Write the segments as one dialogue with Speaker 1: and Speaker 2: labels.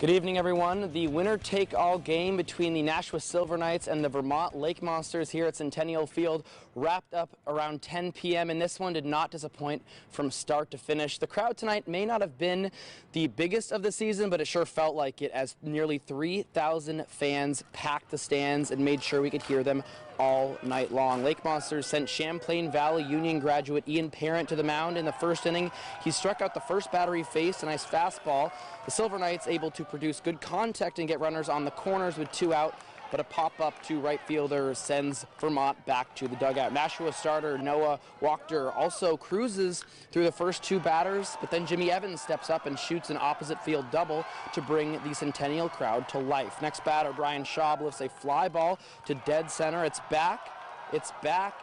Speaker 1: Good evening, everyone. The winner-take-all game between the Nashua Silver Knights and the Vermont Lake Monsters here at Centennial Field wrapped up around 10 p.m. and this one did not disappoint from start to finish. The crowd tonight may not have been the biggest of the season, but it sure felt like it as nearly 3,000 fans packed the stands and made sure we could hear them all night long. Lake Monsters sent Champlain Valley Union graduate Ian Parent to the mound in the first inning. He struck out the first batter he faced, a nice fastball. The Silver Knights able to produce good contact and get runners on the corners with 2 out, but a pop-up to right fielder sends Vermont back to the dugout. Nashua starter Noah Wachter also cruises through the first 2 batters, but then Jimmy Evans steps up and shoots an opposite field double to bring the Centennial crowd to life. Next batter, Brian Schaub lifts a fly ball to dead center. It's back,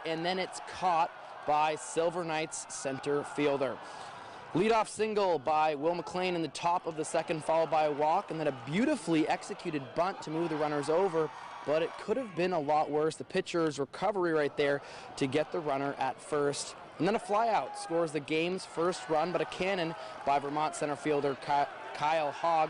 Speaker 1: and then it's caught by Silver Knights center fielder. Leadoff single by Will McLean in the top of the second, followed by a walk, and then a beautifully executed bunt to move the runners over, but it could have been a lot worse. The pitcher's recovery right there to get the runner at first. And then a flyout scores the game's first run, but a cannon by Vermont center fielder Kyle Hogg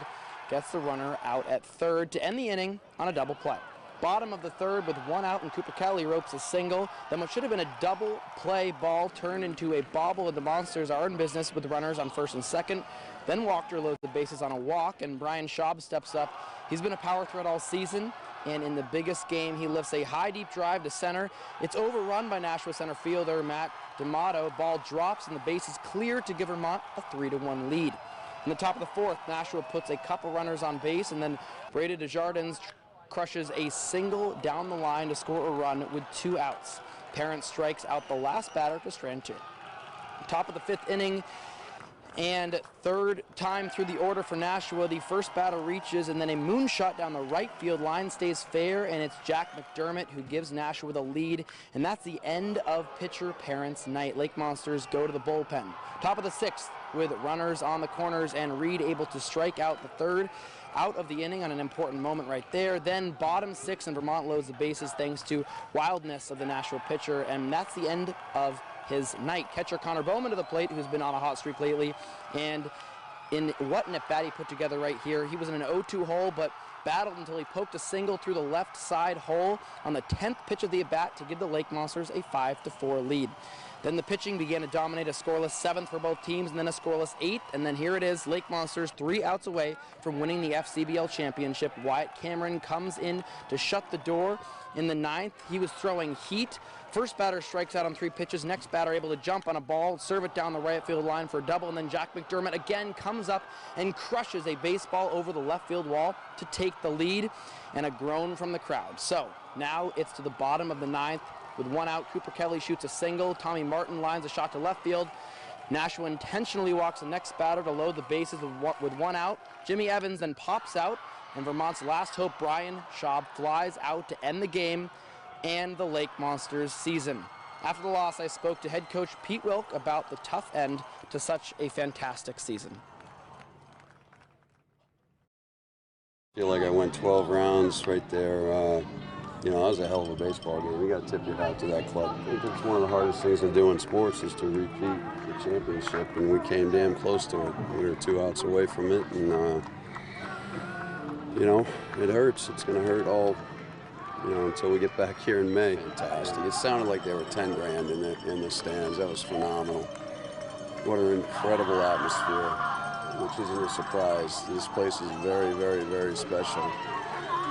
Speaker 1: gets the runner out at third to end the inning on a double play. Bottom of the third with 1 out, and Cooper Kelly ropes a single. Then what should have been a double play ball turned into a bobble, and the Monsters are in business with runners on first and second. Then Wachter loads the bases on a walk, and Brian Schaub steps up. He's been a power threat all season, and in the biggest game, he lifts a high deep drive to center. It's overrun by Nashua center fielder Matt D'Amato. Ball drops, and the base is cleared to give Vermont a 3-1 lead. In the top of the fourth, Nashua puts a couple runners on base, and then Brady Desjardins crushes a single down the line to score a run with 2 outs. Parent strikes out the last batter to strand 2. Top of the 5th inning, and third time through the order for Nashua. The first batter reaches, and then a moonshot down the right field line stays fair, and it's Jack McDermott who gives Nashua the lead, and that's the end of pitcher Parent's night. Lake Monsters go to the bullpen. Top of the 6th with runners on the corners, and Reed able to strike out the third out of the inning on an important moment right there. Then bottom 6, and Vermont loads the bases thanks to wildness of the Nashua pitcher, and that's the end of his night. Catcher Connor Bowman to the plate, who's been on a hot streak lately, and in what an at-bat he put together right here. He was in an 0-2 hole, but battled until he poked a single through the left side hole on the 10th pitch of the at-bat to give the Lake Monsters a 5-4 lead. Then the pitching began to dominate, a scoreless 7th for both teams, and then a scoreless 8th, and then here it is, Lake Monsters 3 outs away from winning the FCBL championship. Wyatt Cameron comes in to shut the door. In the 9th, he was throwing heat. First batter strikes out on 3 pitches. Next batter able to jump on a ball, serve it down the right field line for a double, and then Jack McDermott again comes up and crushes a baseball over the left field wall to take the lead, and a groan from the crowd. So now it's to the bottom of the 9th. With 1 out, Cooper Kelly shoots a single. Tommy Martin lines a shot to left field. Nashua intentionally walks the next batter to load the bases with 1 out. Jimmy Evans then pops out, and Vermont's last hope, Brian Schaub, flies out to end the game and the Lake Monsters season. After the loss, I spoke to head coach Pete Wilk about the tough end to such a fantastic season.
Speaker 2: I feel like I went 12 rounds right there. You know, that was a hell of a baseball game. You got to tip your hat to that club. I think it's one of the hardest things to do in sports is to repeat the championship, and we came damn close to it. We were 2 outs away from it, and you know, it hurts. It's going to hurt all, you know, until we get back here in May. Fantastic. It sounded like there were 10 grand in the stands. That was phenomenal. What an incredible atmosphere, which isn't a surprise. This place is very, very, very special.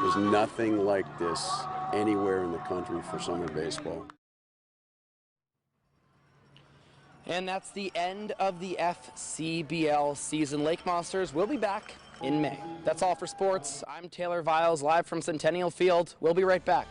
Speaker 2: There's nothing like this anywhere in the country for summer baseball.
Speaker 1: And that's the end of the FCBL season. Lake Monsters will be back in May. That's all for sports. I'm Taylor Viles, live from Centennial Field. We'll be right back.